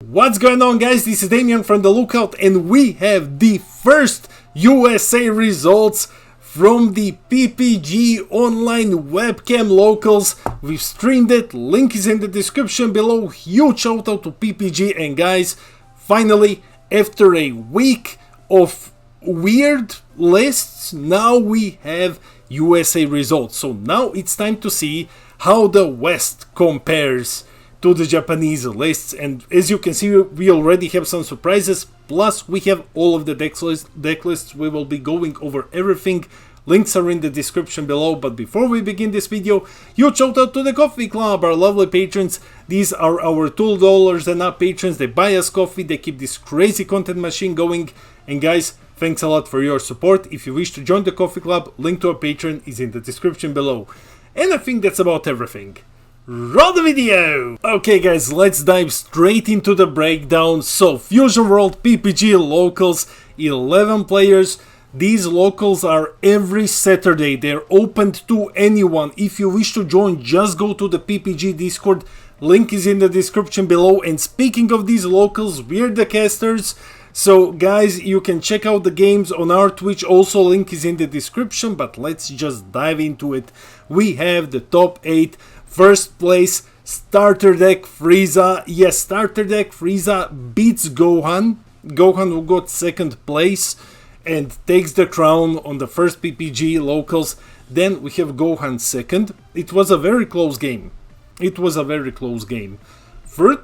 What's going on, guys? This is Damian from the Lookout, and we have the first USA results from the PPG online webcam locals. We've streamed it, link is in the description below. Huge shout out to PPG, and guys, finally, after a week of weird lists, now we have USA results. So now it's time to see how the West compares to the Japanese lists, and as you can see, we already have some surprises, plus we have all of the deck lists. We will be going over everything. Links are in the description below, but before we begin this video, huge shout out to the Coffee Club, our lovely patrons. These are our $2 and up patrons. They buy us coffee, they keep this crazy content machine going, and guys, thanks a lot for your support. If you wish to join the Coffee Club, link to our Patreon is in the description below. And I think that's about everything. Roll the video! Okay guys, let's dive straight into the breakdown. So, Fusion World PPG locals, 11 players. These locals are every Saturday. They're open to anyone. If you wish to join, just go to the PPG Discord. Link is in the description below. And speaking of these locals, we're the casters. So guys, you can check out the games on our Twitch. Also, link is in the description. But let's just dive into it. We have the top 8. First place, Starter Deck Frieza. Yes, Starter Deck Frieza beats Gohan. Gohan, who got second place and takes the crown on the first PPG locals. Then we have Gohan second. It was a very close game. Third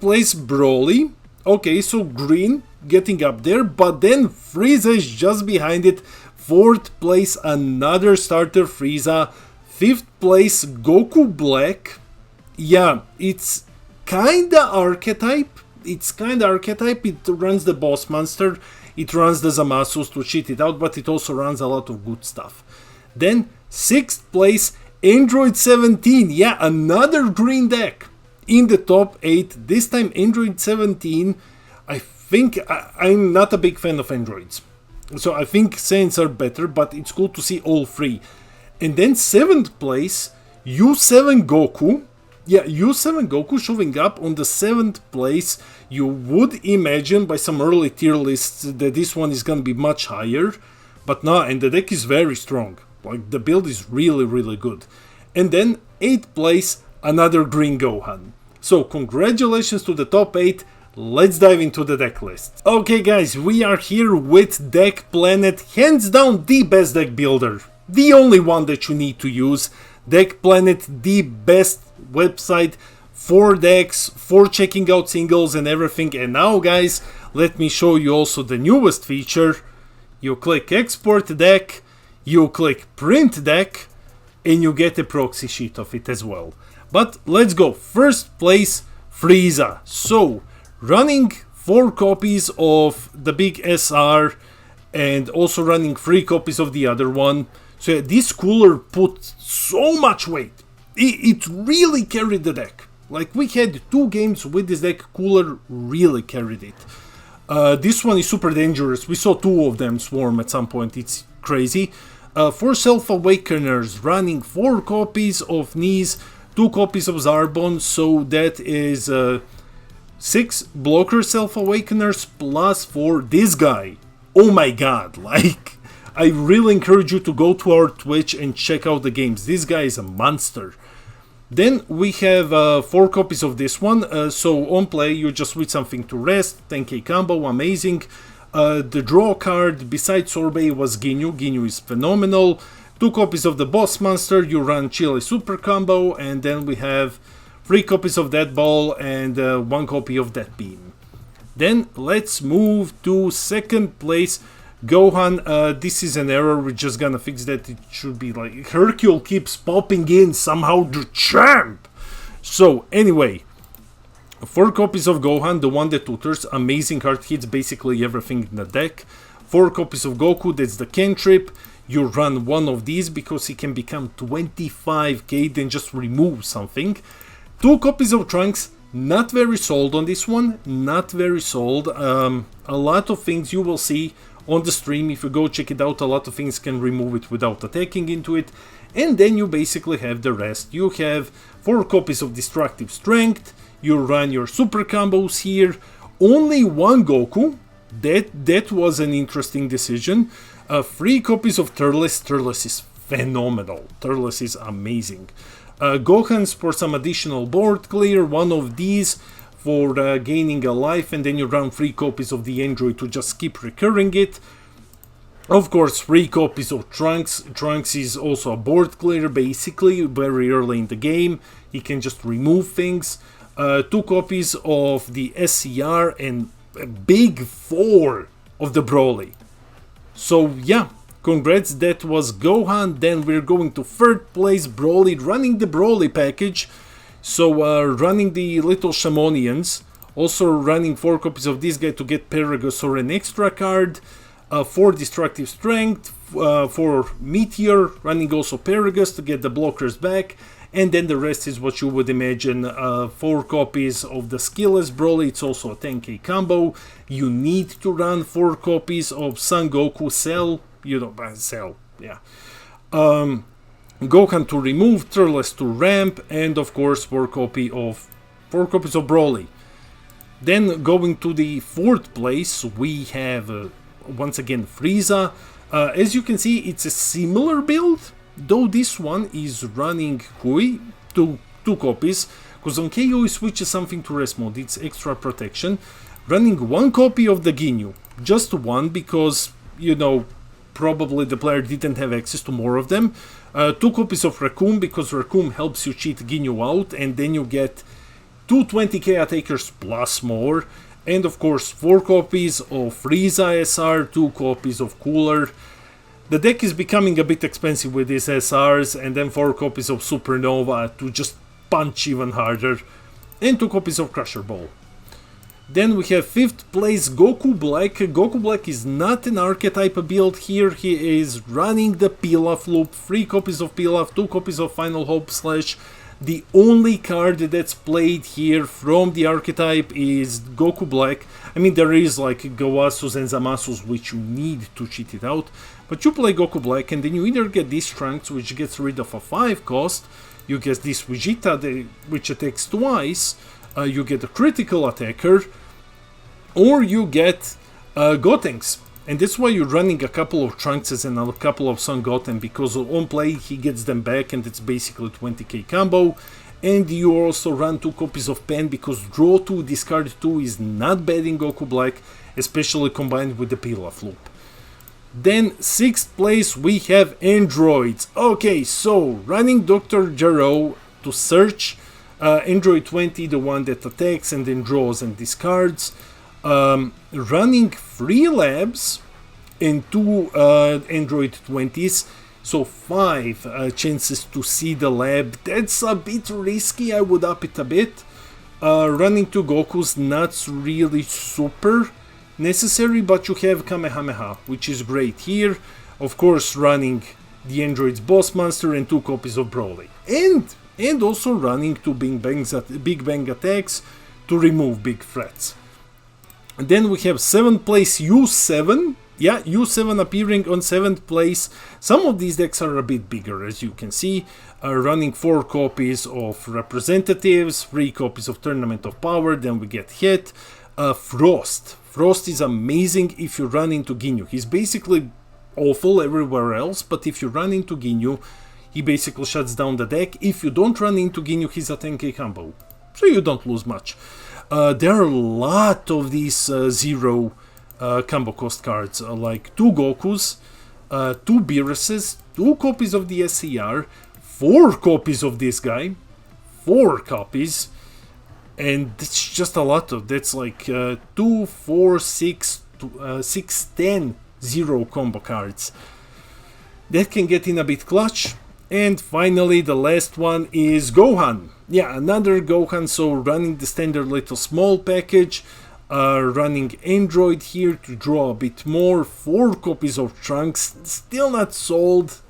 place, Broly. Okay, so Green getting up there, but then Frieza is just behind it. Fourth place, another Starter Frieza. Fifth place, Goku Black. Yeah, it's kinda archetype. It runs the Boss Monster. It runs the Zamasus to cheat it out, but it also runs a lot of good stuff. Then, sixth place, Android 17. Yeah, another green deck in the top 8. This time, Android 17. I think I'm not a big fan of androids. So I think Saiyans are better, but it's cool to see all three. And then 7th place, U7 Goku. Yeah, U7 Goku showing up on the 7th place. You would imagine by some early tier lists that this one is gonna be much higher. But no, and the deck is very strong. Like, the build is really, really good. And then 8th place, another green Gohan. So congratulations to the top 8. Let's dive into the deck list. Okay guys, we are here with Deck Planet. Hands down the best deck builder. The only one that you need to use. Deck Planet, the best website for decks, for checking out singles and everything. And now guys, let me show you also the newest feature. You click Export Deck, you click Print Deck, and you get a proxy sheet of it as well. But let's go. First place, Frieza. So, running 4 copies of the big SR and also running 3 copies of the other one. So yeah, this cooler put so much weight. It really carried the deck. Like, we had 2 games with this deck. Cooler really carried it. This one is super dangerous. We saw 2 of them swarm at some point. It's crazy. 4 Self-Awakeners, running 4 copies of Knees, 2 copies of Zarbon. So that is 6 blocker Self-Awakeners plus 4 this guy. Oh my god, like, I really encourage you to go to our Twitch and check out the games. This guy is a monster. Then we have 4 copies of this one. So on play, you just switch something to rest. 10k combo, amazing. The draw card besides Sorbet was Ginyu. Ginyu is phenomenal. 2 copies of the Boss Monster. You run Chile Super combo. And then we have 3 copies of Dead Ball and 1 copy of Dead Beam. Then let's move to 2nd place. Gohan, this is an error, we're just gonna fix that. It should be like Hercule keeps popping in, somehow the champ. So anyway, 4 copies of Gohan, the one that tutors, amazing card, hits basically everything in the deck. 4 copies of Goku, that's the cantrip. You run one of these because he can become 25k, then just remove something. 2 copies of Trunks. Not very sold on this one, not very sold. A lot of things you will see on the stream. If you go check it out, a lot of things can remove it without attacking into it. And then you basically have the rest. You have 4 copies of Destructive Strength, you run your super combos here. only one Goku. That was an interesting decision. 3 copies of Turles. Turles is phenomenal. Turles is amazing. Gohans for some additional board clear. One of these for gaining a life, and then you run 3 copies of the android to just keep recurring it. Of course, 3 copies of Trunks. Trunks is also a board clear, basically, very early in the game. He can just remove things. 2 copies of the SCR and a big 4 of the Broly. So yeah, congrats, that was Gohan. Then we're going to 3rd place, Broly, running the Broly package. So running the little Shamonians. Also running 4 copies of this guy to get Paragus or an extra card. 4 destructive strength, 4 meteor, running also Paragus to get the blockers back, and then the rest is what you would imagine. 4 copies of the skillless Broly. It's also a 10k combo. You need to run 4 copies of Son Goku, Cell, you know, Cell, yeah. Gohan to remove, Turles to ramp, and of course 4 copies of Broly. Then going to the 4th place, we have once again Frieza. As you can see, it's a similar build, though this one is running Hui, 2 copies, because on KO he switches something to rest mode, it's extra protection. Running 1 copy of the Ginyu, just 1, because, you know, probably the player didn't have access to more of them. 2 copies of Raccoon, because Raccoon helps you cheat Ginyu out, and then you get 2 20k attackers plus more. And of course 4 copies of Frieza SR, 2 copies of Cooler. The deck is becoming a bit expensive with these SRs, and then 4 copies of Supernova to just punch even harder, and 2 copies of Crusher Ball. Then we have 5th place Goku Black. Goku Black is not an archetype build here, he is running the Pilaf loop, 3 copies of Pilaf, 2 copies of Final Hope Slash. The only card that's played here from the archetype is Goku Black. I mean, there is like Gowasus and Zamasus which you need to cheat it out, but you play Goku Black and then you either get this Trunks, which gets rid of a 5 cost, you get this Vegeta which attacks twice, you get a critical attacker, or you get Gotenks. And that's why you're running a couple of Trunkses and a couple of Son Goten, because on play he gets them back and it's basically 20k combo. And you also run 2 copies of Pen, because draw 2, discard 2 is not bad in Goku Black, especially combined with the Pilaf loop. Then 6th place we have Androids. Okay, so running Dr. Gero to search, Android 20, the one that attacks and then draws and discards. Running 3 labs and 2 Android 20s, so 5 chances to see the lab. That's a bit risky, I would up it a bit. Running 2 Gokus, not really super necessary, but you have Kamehameha, which is great here. Of course, running the Android's Boss Monster and 2 copies of Broly. And also running 2 Big Bang attacks to remove big threats. And then we have 7th place U7. Yeah, U7 appearing on 7th place. Some of these decks are a bit bigger, as you can see. Running 4 copies of Representatives, 3 copies of Tournament of Power, then we get Hit. Frost. Frost is amazing if you run into Ginyu. He's basically awful everywhere else, but if you run into Ginyu, he basically shuts down the deck. If you don't run into Ginyu, he's a 10k combo, so you don't lose much. There are a lot of these 0 combo cost cards, like 2 Gokus, 2 Beeruses, 2 copies of the SCR, 4 copies of this guy, 4 copies, and it's just a lot of, that's like 2, 4, 6, 6, 10 0 combo cards. That can get in a bit clutch. And finally, the last one is Gohan. Yeah, another Gohan, so running the standard little small package, running Android here to draw a bit more, 4 copies of Trunks, still not sold,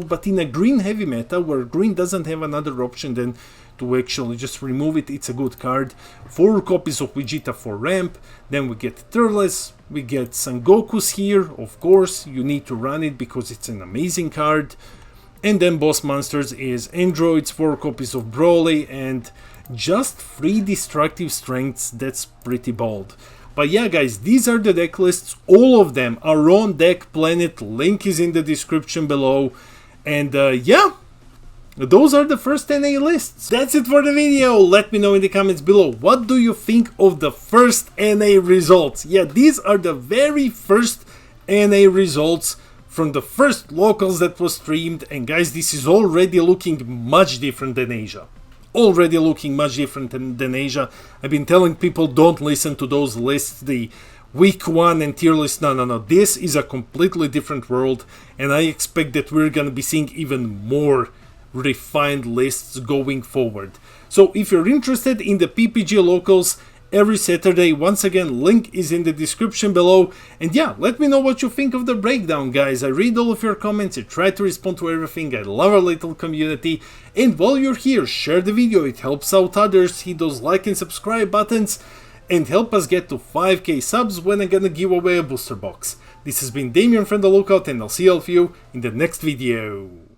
but in a green heavy meta, where green doesn't have another option than to actually just remove it, it's a good card. 4 copies of Vegeta for ramp, then we get Turles, we get Son Gokus here, of course, you need to run it because it's an amazing card. And then Boss Monsters is Androids, 4 copies of Broly, and just 3 destructive strengths, that's pretty bold. But yeah guys, these are the deck lists, all of them are on Deck Planet, link is in the description below, and yeah, those are the first NA lists. That's it for the video. Let me know in the comments below, what do you think of the first NA results? Yeah, these are the very first NA results from the first locals that was streamed, and guys, this is already looking much different than Asia. Already looking much different than Asia. I've been telling people don't listen to those lists, the week 1 and tier list. No, this is a completely different world, and I expect that we're gonna be seeing even more refined lists going forward. So if you're interested in the PPG locals every Saturday, once again, link is in the description below, and yeah, let me know what you think of the breakdown, guys. I read all of your comments, I try to respond to everything, I love our little community, and while you're here, share the video, it helps out others, hit those like and subscribe buttons, and help us get to 5k subs when I'm gonna give away a booster box. This has been Damien from The Lookout, and I'll see all of you in the next video.